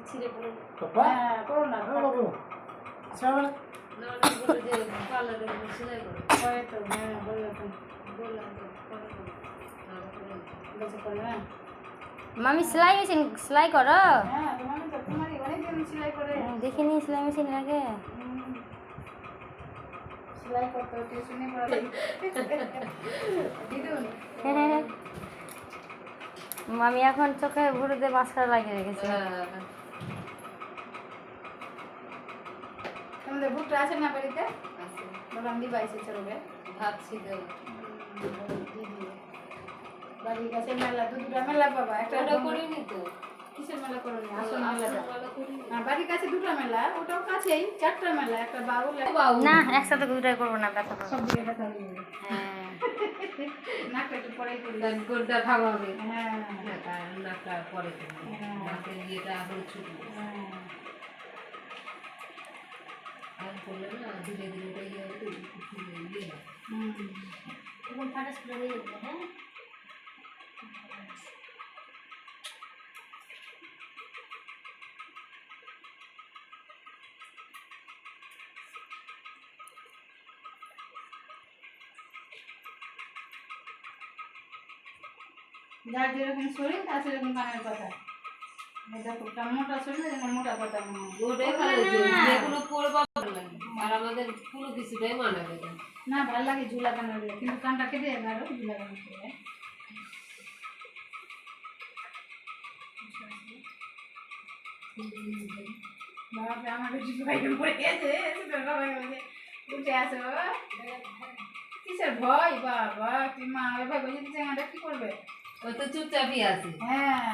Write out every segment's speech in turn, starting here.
ছিঁড়ে পড়ে পাপা হ্যাঁ করো না বাবু সামনে না না বলে যে পার্লারে সেলাই করে করে তো হ্যাঁ বললো তো বললাম তো করে করে বলছে করে না মামি সেলাই মেশিন সেলাই করো? হ্যাঁ তোমারই তো তোমারই অনেকদিন সেলাই করে দেখিনি সেলাই মেশিন আগে। সেলাই করতে টিউশনি পড়াতে দিদুন মামি এখন চোখে ভুরুতে মাস্কারা লাগিয়ে রেখেছে। তোমাদের ভুট্টা আছে না বাড়িতে আছে বললাম দিবা এসে চলবে ভাবছি তো বাড়ির কাছে মেলা দুটা মেলা বাবা একটা ওটা করিনি তো কিসের মেলা করো না আসল মেলাটা ভালো করিনি বাড়ির কাছে দুটো মেলা ওটাও কাছেই চারটা মেলা একটা বাউল না একসাথে দুটাই করবো না, ব্যথা করবো। সব দিকে দেখা হয়ে যাবে হ্যাঁ নাকটা একটু পরেই করি গোলটা খাওয়াবে হ্যাঁ নাকটা পরে নাকের ইয়েটা এখন ছুটি আর করলে না ধীরে ধীরে ওটা ইয়ে হবে ইয়ে হয় এখন ফাটাস করে হয়ে যাবে। হ্যাঁ যার যেরকম শরীর তার সেরকম কানের কথা দেখো মোটা শরীর মোটা কথা মনে হয় ওটাই ভালো যে যেগুলো পরবা ভালো লাগে আর আমাদের কোনো কিছুটাই মানাবে না না ভালো লাগে ঝুলা কানের গুলো কিন্তু কানটা কেটে যাবে আরো ঝুলা কানের করে বাবাকে আমাকে কিছু ভাই পড়ে গেছে বাবা বলছে উঠে আসো কিসের ভয় বাবা তুই মা ভাই বলছে তুই জায়গাটা কি করবে ওই তো চুপচাপই আছে হ্যাঁ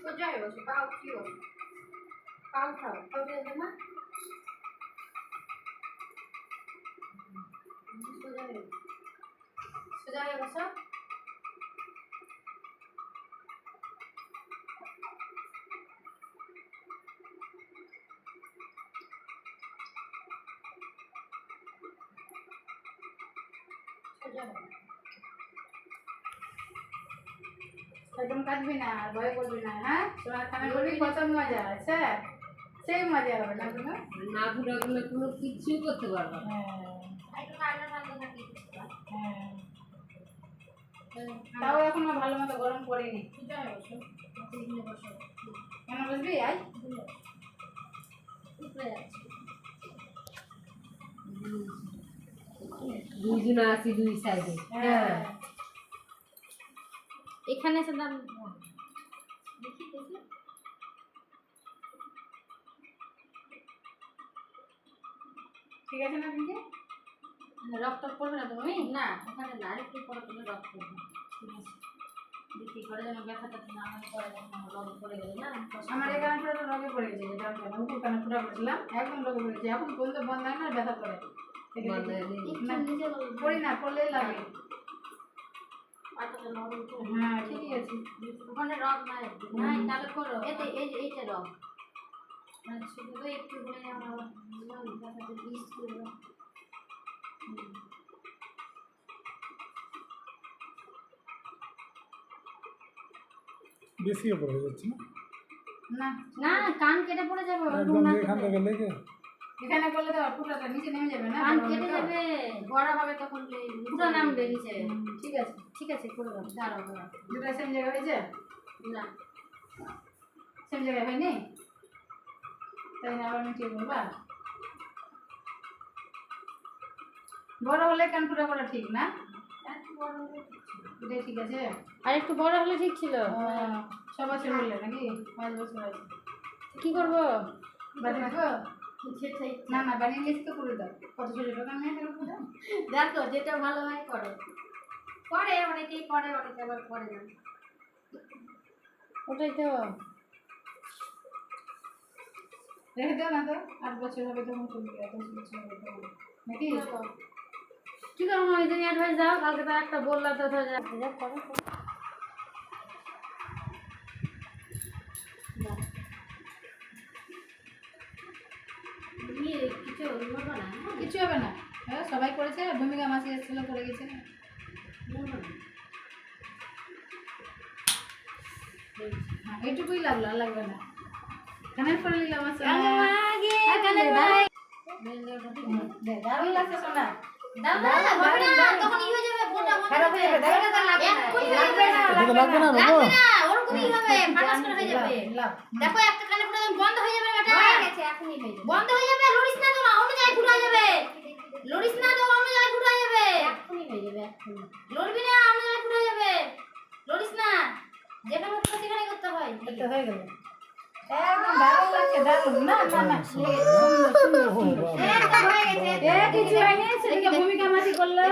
সোজা হয়ে বসো, পাও কি ও পাও খাও, পাও দেবে না সোজা হয়ে বসো। একদম কাটবি না আর ভয় করবি না হ্যাঁ তোমার খানা করবি কত মজা আছে সেই মজা হবে না কোনো না ঘুরাগুলো কোনো কিছু করতে পারবে না তাও এখনো ভালো মতো গরম পড়েনি কেন বসবি আজ দুইজন আছি দুই সাইডে হ্যাঁ এখানে এসে দাম দেখি দেখি ঠিক আছে না কিন্তু রক্ত পড়বে না তুমি? না ওখানে না, আরেকটু পরে তুমি রক্ত পড়বে। ঠিক আছে দেখি করে যেন ব্যথাটা না আমার পরে যখন রক্ত পড়ে গেলে না আমার এখানে পুরো রগে পড়ে গেছে যেটা আমি জানি উপর কানে ফুটা পড়েছিলাম একদম রগে পড়ে গেছে এখন পর্যন্ত বন্ধ হয় না ব্যথা করে বন্ধ পড়ি না পড়লে লাগে পাতাটা নরম তো হ্যাঁ ঠিকই আছে ওখানে রগ নাই নাই তাহলে করো এতে এইটা রগ মানে শুধু একটু করে আমার ব্যথাটা বিষ করে দাও। বেশি পড়ে যাচ্ছে না না না কান কেটে পড়ে যাবে একদম এখান থেকে লেগে এখানে করলে তো ফুটাটা নিচে নেমে যাবে না কান কেটে যাবে, গড়া হবে তখন পুরো নামবে নিচে। ঠিক আছে ঠিক আছে করে দাও, দাঁড়াও দাঁড়াও। দুটা সেম জায়গা হয়েছে না সেম জায়গায় হয়নি তাই না আবার মিটিয়ে বলবা বড় হলে কান ফুটা করা ঠিক না এটাই ঠিক আছে আর একটু বড় হলে ঠিক ছিল। 6 বছর হলে নাকি 5 বছর আছে কি করবো বানিয়ে দেবো না না বানিয়ে নিয়েছি তো করে দাও কত ছোট টাকা নিয়ে গেল পুরো দেখো যেটা ভালো হয় করো, করে অনেকেই করে অনেকে আবার করে না। ওটাই তো রেখে দাও না তো 8 বছর হবে তখন চলবে 10 বছর হবে তখন নাকি কি করবো ওই দিন অ্যাডভাইস দাও, কালকে তো একটা বললা তো করো কিছু বলবো না কিছু হবে না হ্যাঁ সবাই করেছে ভূমিকা মাসি এসেছিল করে গেছে হ্যাঁ, এইটুকুই লাগলো আর লাগবে না কানের পরে নিলাম আছে দারুণ লাগছে সোনা তখন ই হয়ে যাবে ফোনটা খারাপ হয়ে যাবে দেখো না এক্ষুনি লাগবে না এটা তো লাগবে না বাবু লাগবে না ওরকমই হবে ফাটাস করে হয়ে যাবে লাভ দেখো একটা কানে ফুটা বন্ধ হয়ে যাবে বেটা হয়ে গেছে এখনই হয়ে যাবে বন্ধ হয়ে যাবে লড়িস না তো না অন্য জায়গায় ফুটা যাবে লড়িস না তো অন্য জায়গায় ফুটা যাবে এখনই হয়ে যাবে এখনই লড়বি না অন্য জায়গায় ফুটা যাবে লড়িস না যেখানে ফুটা সেখানে করতে হয় এটা হয়ে গেল একদম দারুণ লাগছে দারুণ না না না সুন্দর সুন্দর সুন্দর একদম হয়ে গেছে এ কিছু হয়নি সেদিকে ভূমিকা মাটি করলে